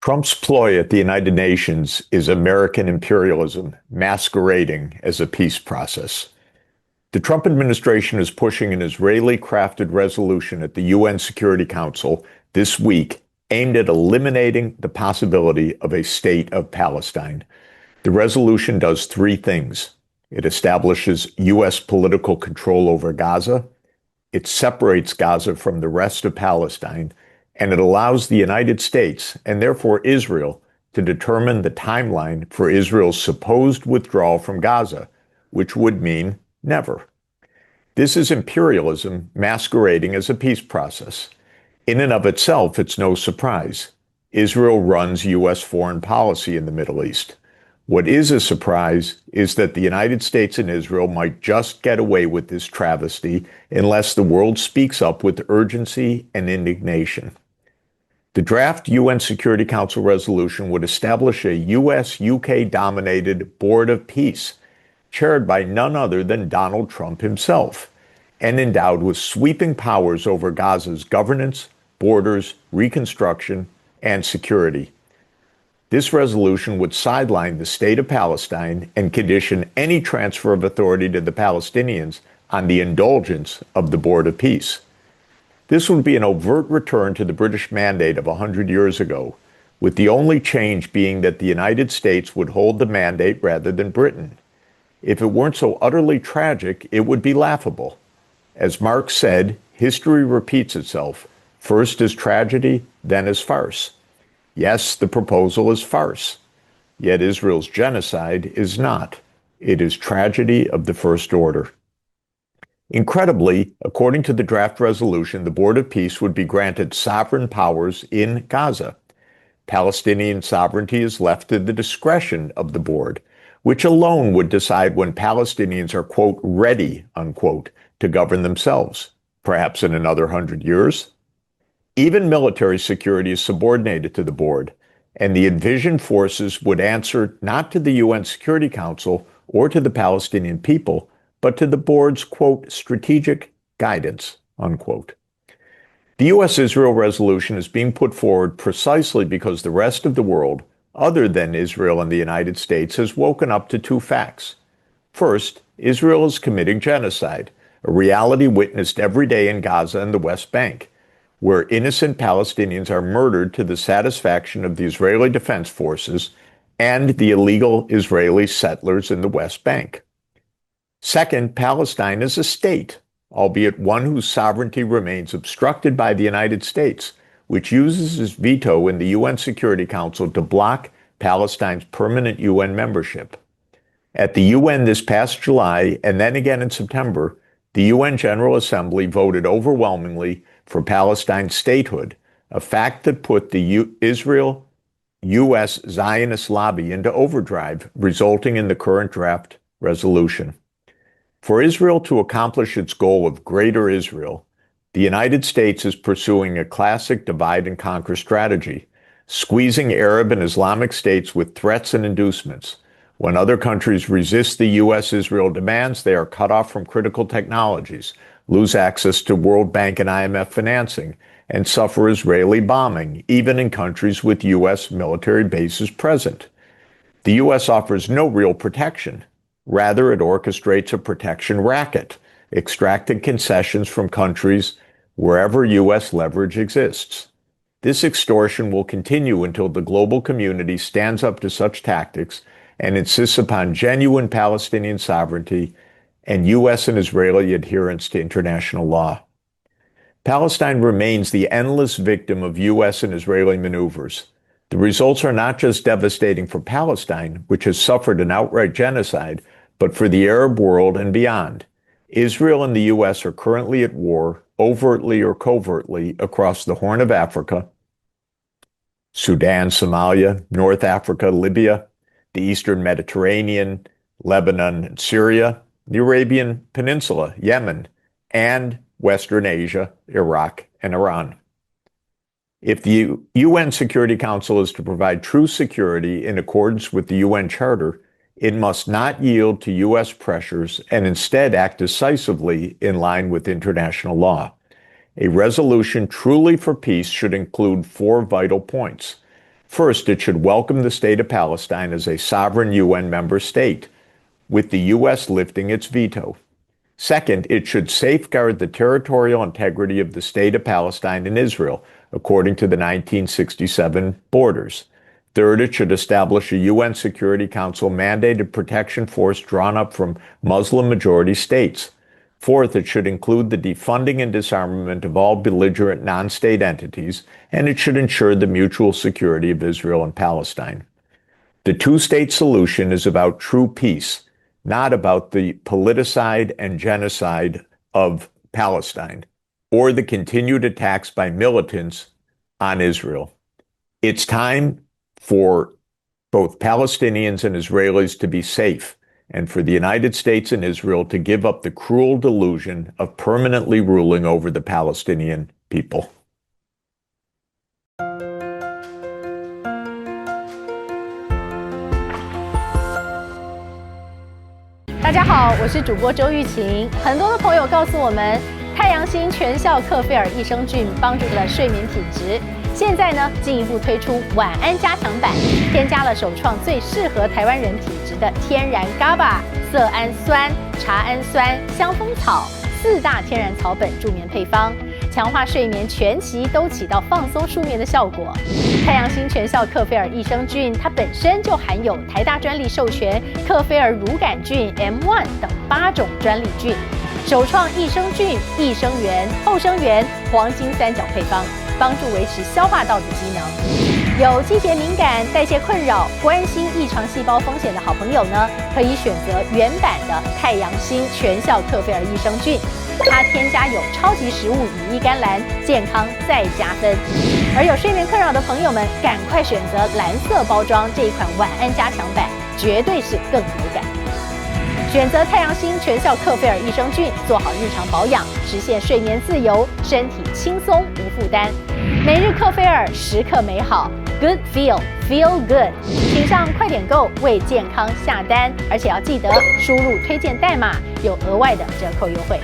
Trump's ploy at the United Nations is American imperialism masquerading as a peace process. The Trump administration is pushing an Israeli-crafted resolution at the UN Security Council this week aimed at eliminating the possibility of a state of Palestine. The resolution does three things. It establishes U.S. political control over Gaza, it separates Gaza from the rest of Palestine, and it allows the United States, and therefore Israel, to determine the timeline for Israel's supposed withdrawal from Gaza, which would mean never. This is imperialism masquerading as a peace process. In and of itself, it's no surprise. Israel runs U.S. foreign policy in the Middle East. What is a surprise is that the United States and Israel might just get away with this travesty unless the world speaks up with urgency and indignation. The draft UN Security Council resolution would establish a U.S.-UK-dominated Board of Peace, chaired by none other than Donald Trump himself, and endowed with sweeping powers over Gaza's governance, borders, reconstruction, and security. This resolution would sideline the state of Palestine and condition any transfer of authority to the Palestinians on the indulgence of the Board of Peace. This would be an overt return to the British mandate of 100 years ago, with the only change being that the United States would hold the mandate rather than Britain. If it weren't so utterly tragic, it would be laughable. As Marx said, history repeats itself, first as tragedy, then as farce. Yes, the proposal is farce. Yet Israel's genocide is not. It is tragedy of the first order. Incredibly, according to the draft resolution, the Board of Peace would be granted sovereign powers in Gaza. Palestinian sovereignty is left to the discretion of the board, which alone would decide when Palestinians are, quote, ready, unquote, to govern themselves, perhaps in another 100 years. Even military security is subordinated to the board, and the envisioned forces would answer not to the UN Security Council or to the Palestinian people, but to the board's, quote, strategic guidance, unquote. The U.S.-Israel resolution is being put forward precisely because the rest of the world, other than Israel and the United States, has woken up to two facts. First, Israel is committing genocide, a reality witnessed every day in Gaza and the West Bank, where innocent Palestinians are murdered to the satisfaction of the Israeli Defense Forces and the illegal Israeli settlers in the West Bank. Second, Palestine is a state, albeit one whose sovereignty remains obstructed by the United States, which uses its veto in the UN Security Council to block Palestine's permanent UN membership. At the UN this past July, and then again in September, the UN General Assembly voted overwhelmingly for Palestine's statehood, a fact that put the Israel-U.S. Zionist lobby into overdrive, resulting in the current draft resolution. For Israel to accomplish its goal of Greater Israel, the United States is pursuing a classic divide-and-conquer strategy, squeezing Arab and Islamic states with threats and inducements. When other countries resist the U.S.-Israel demands, they are cut off from critical technologies, lose access to World Bank and IMF financing, and suffer Israeli bombing, even in countries with U.S. military bases present. The U.S. offers no real protection. Rather, it orchestrates a protection racket, extracting concessions from countries wherever U.S. leverage exists. This extortion will continue until the global community stands up to such tactics and insists upon genuine Palestinian sovereignty and U.S. and Israeli adherence to international law. Palestine remains the endless victim of U.S. and Israeli maneuvers. The results are not just devastating for Palestine, which has suffered an outright genocide, but for the Arab world and beyond. Israel and the U.S. are currently at war, overtly or covertly, across the Horn of Africa, Sudan, Somalia, North Africa, Libya, the Eastern Mediterranean, Lebanon, and Syria, the Arabian Peninsula, Yemen, and Western Asia, Iraq, and Iran. If the UN Security Council is to provide true security in accordance with the UN Charter, it must not yield to U.S. pressures and instead act decisively in line with international law. A resolution truly for peace should include four vital points. First, it should welcome the state of Palestine as a sovereign UN member state, with the U.S. lifting its veto. Second, it should safeguard the territorial integrity of the state of Palestine and Israel, according to the 1967 borders. Third, it should establish a UN Security Council mandated protection force drawn up from Muslim-majority states. Fourth, it should include the defunding and disarmament of all belligerent non-state entities, and it should ensure the mutual security of Israel and Palestine. The two-state solution is about true peace, not about the politicide and genocide of Palestine or the continued attacks by militants on Israel. It's time for both Palestinians and Israelis to be safe, and for the United States and Israel to give up the cruel delusion of permanently ruling over the Palestinian people. 大家好，我是主播周玉琴。很多的朋友告诉我们，太阳星全效克菲尔益生菌帮助了睡眠品质。现在呢，进一步推出晚安加强版，添加了首创最适合台湾人体质的天然 GABA、色氨酸、茶氨酸、香蜂草4大天然草本助眠配方，强化睡眠全期都起到放松舒眠的效果。太阳星全效克菲尔益生菌，它本身就含有台大专利授权克菲尔乳杆菌 M1 等8种专利菌，首创益生菌、益生元、后生元黄金3角配方，帮助维持消化道的机能。有季节敏感、代谢困扰、关心异常细胞风险的好朋友呢，可以选择原版的太阳星全效克菲尔益生菌，它添加有超级食物羽衣甘蓝，健康再加分。而有睡眠困扰的朋友们，赶快选择蓝色包装这一款晚安加强版，绝对是更有感。选择太阳星全效克菲尔益生菌，做好日常保养，实现睡眠自由，身体轻松无负担。每日克菲尔，时刻美好 ，Good Feel Good， 请上快点购为健康下单，而且要记得输入推荐代码，有额外的折扣优惠。